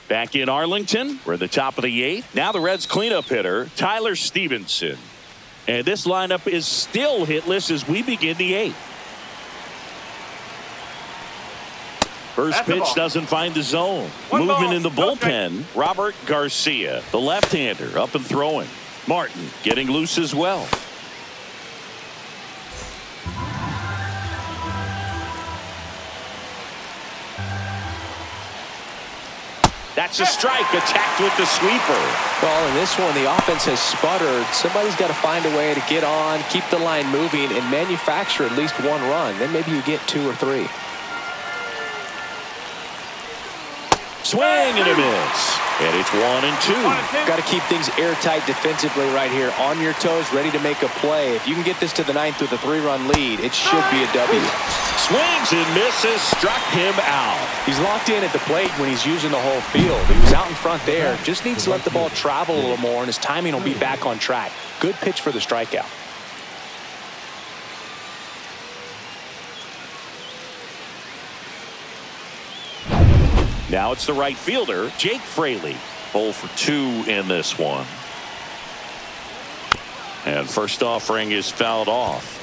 Back in Arlington, we're at the top of the 8th. Now the Reds cleanup hitter, Tyler Stevenson. And this lineup is still hitless as we begin the 8th. First pitch doesn't find the zone. Movement in the bullpen. Robert Garcia, the left-hander, up and throwing. Martin getting loose as well. That's a strike, attacked with the sweeper. Well, in this one, the offense has sputtered. Somebody's got to find a way to get on, keep the line moving, and manufacture at least 1 run. Then maybe you get 2 or 3. Swing and a miss. And it's 1-2. Got to keep things airtight defensively right here. On your toes, ready to make a play. If you can get this to the 9th with a 3-run lead, it should be a W. Swings and misses, struck him out. He's locked in at the plate when he's using the whole field. He was out in front there. Just needs to let the ball travel a little more, and his timing will be back on track. Good pitch for the strikeout. Now it's the right fielder, Jake Fraley. 0 for 2 in this one. And first offering is fouled off.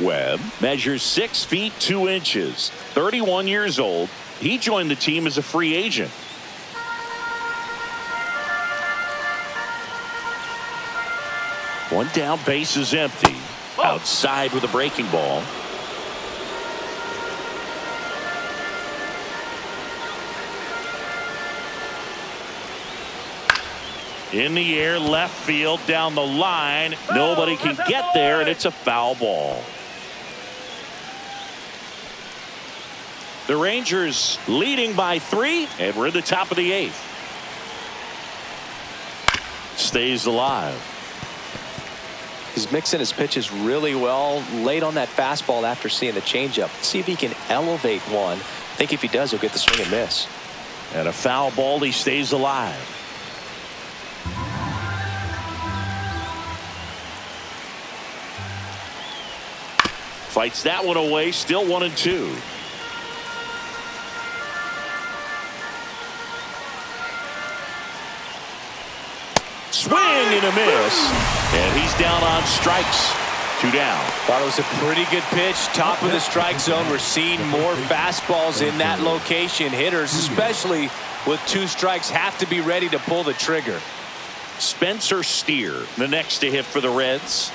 Webb measures 6 feet 2 inches, 31 years old. He joined the team as a free agent. One down, base is empty. Outside with a breaking ball. In the air, left field, down the line. Nobody can get there, and it's a foul ball. The Rangers leading by 3, and we're at the top of the 8th. Stays alive. He's mixing his pitches really well. Late on that fastball after seeing the changeup. See if he can elevate one. I think if he does, he'll get the swing and miss. And a foul ball. He stays alive. Fights that one away. Still 1-2. Swing and a miss. And he's down on strikes. 2 down. Thought it was a pretty good pitch. Top of the strike zone. We're seeing more fastballs in that location. Hitters, especially with 2 strikes, have to be ready to pull the trigger. Spencer Steer, the next to hit for the Reds.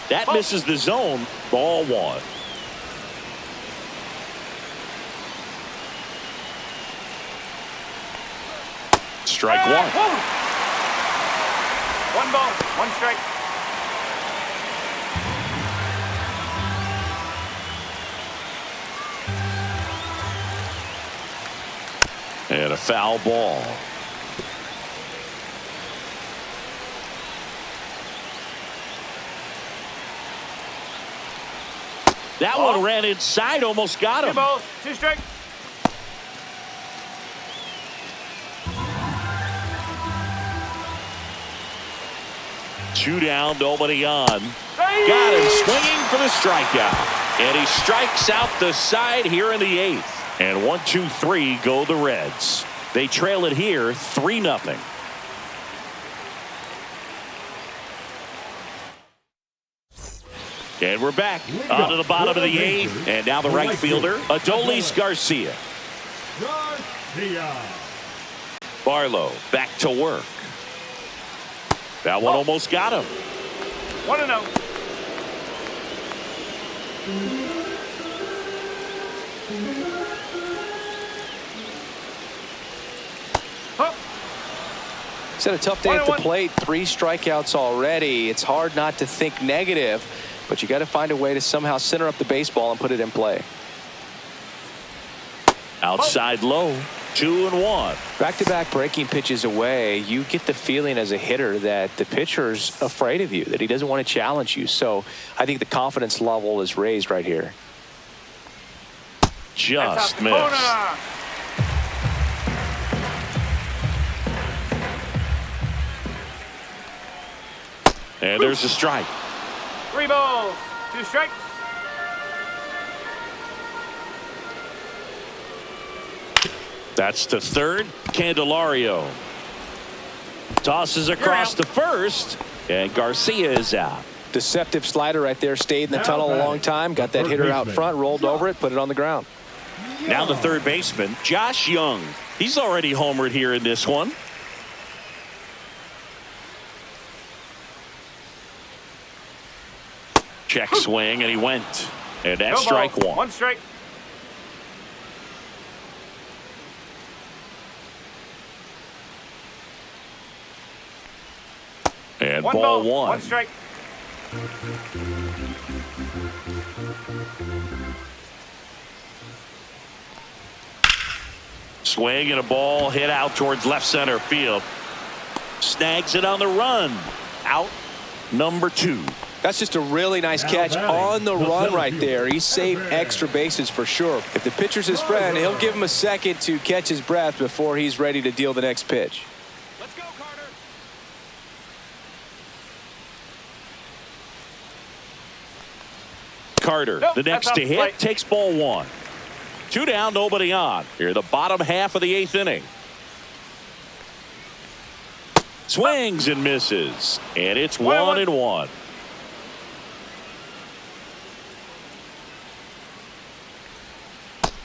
That misses the zone. Ball 1. Strike 1. 1 ball, 1 strike. And a foul ball. That one ran inside, almost got 2 him. balls, 2 strikes. Two down, nobody on. Got him swinging for the strikeout. And he strikes out the side here in the 8th. And 1, 2, 3 go the Reds. They trail it here 3-0. And we're back onto the bottom of the 8th. And now the right fielder, Adolis Garcia. Barlow back to work. That one almost got him. 1-0. He's had a tough day at the plate. 3 strikeouts already. It's hard not to think negative, but you got to find a way to somehow center up the baseball and put it in play. Outside low. 2-1. Back-to-back breaking pitches away, you get the feeling as a hitter that the pitcher's afraid of you, that he doesn't want to challenge you. So I think the confidence level is raised right here. Just missed. And there's a strike. 3 balls, 2 strikes. That's to third. Candelario tosses across to first, and Garcia is out. Deceptive slider right there. Stayed in the tunnel a long time. Got that hitter out front, rolled over it, put it on the ground. Now the third baseman, Josh Young. He's already homered here in this one. Check swing, and he went. And that's strike 1. 1 strike. And 1 ball ball, 1. 1 strike. Swing and a ball hit out towards left center field. Snags it on the run. Out number 2. That's just a really nice catch on the run right there. He saved extra bases for sure. If the pitcher's his friend, he'll give him a second to catch his breath before he's ready to deal the next pitch. Let's go, Carter, Nope, the next that's to off hit, plate. takes ball 1. 2 down, nobody on. Here, the bottom half of the 8th inning. Swings and misses. And it's 1-1.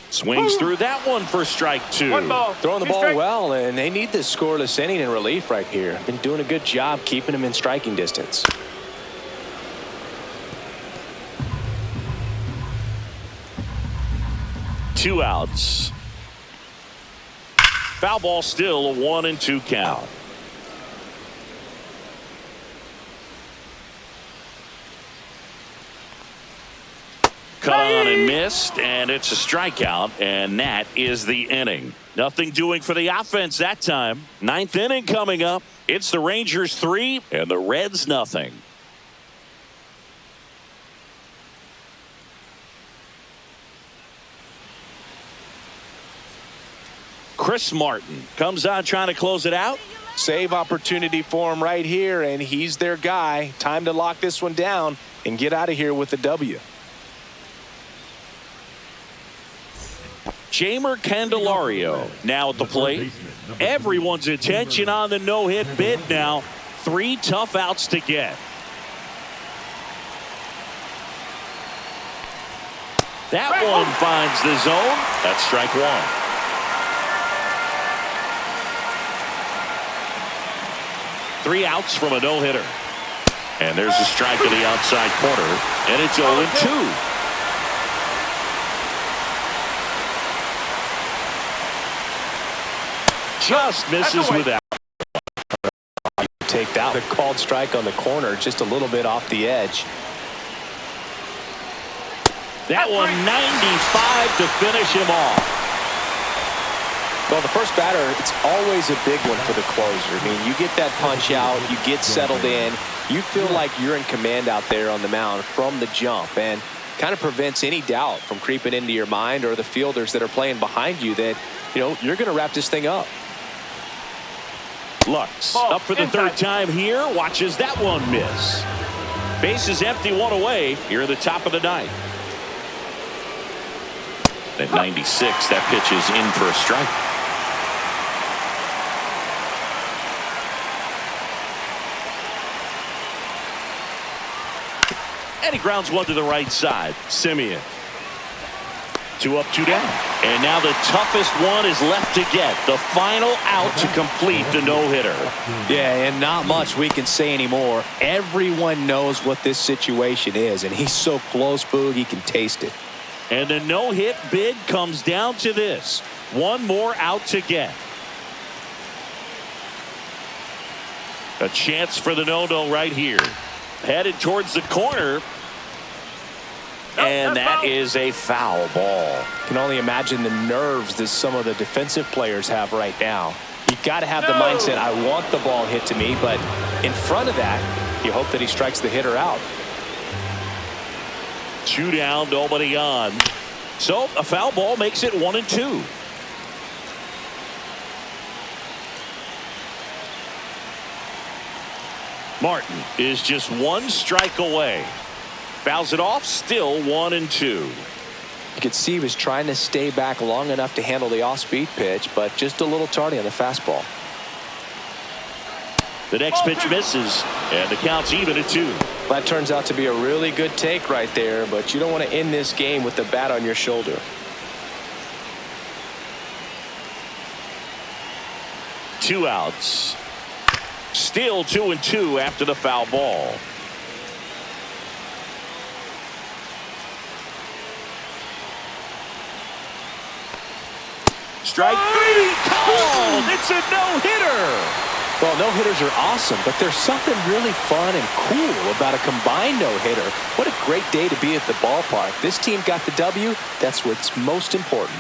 Swings through that one for strike 2. 1 ball. Throwing the 2 ball strikes. well, and they need this scoreless inning in relief right here. Been doing a good job keeping him in striking distance. Two outs. Foul ball, still a 1-2 count. Cut on and missed, and it's a strikeout, and that is the inning. Nothing doing for the offense that time. 9th inning coming up. It's the Rangers 3 and the Reds nothing. Chris Martin comes on trying to close it out. Save opportunity for him right here, and he's their guy. Time to lock this one down and get out of here with the W. Jamer Candelario now at the plate. Everyone's attention on the no-hit bid now. 3 tough outs to get. That one finds the zone. That's strike 1. Three outs from a no-hitter. And there's a strike in the outside corner. And it's 0-2. Just misses with that. Take that. The called strike on the corner, just a little bit off the edge. That one 95 to finish him off. Well, the first batter, it's always a big one for the closer. I mean, you get that punch out, you get settled in, you feel like you're in command out there on the mound from the jump, and kind of prevents any doubt from creeping into your mind or the fielders that are playing behind you that, you know, you're going to wrap this thing up. Lux up for the third time here. Watches that one miss. Base is empty, 1 away here at the top of the 9th. At 96, that pitch is in for a strike. And he grounds one to the right side. Simeon. 2 up, 2 down. And now the toughest one is left to get. The final out to complete the no-hitter. Yeah, and not much we can say anymore. Everyone knows what this situation is, and he's so close, Boog, he can taste it. And the no-hit bid comes down to this. One more out to get. A chance for the no-no right here. Headed towards the corner. And that is a foul ball. Can only imagine the nerves that some of the defensive players have right now. You got to have the mindset, I want the ball hit to me, but in front of that, you hope that he strikes the hitter out. 2 down, nobody on. So a foul ball makes it 1-2. Martin is just 1 strike away. Fouls it off, still 1-2. You could see he was trying to stay back long enough to handle the off-speed pitch, but just a little tardy on the fastball. The next pitch misses, and the count's even at 2. That turns out to be a really good take right there, but you don't want to end this game with the bat on your shoulder. Two outs. Still 2-2 after the foul ball. Strike 3 called. It's a no-hitter. Well, no-hitters are awesome, but there's something really fun and cool about a combined no-hitter. What a great day to be at the ballpark. This team got the W. That's what's most important.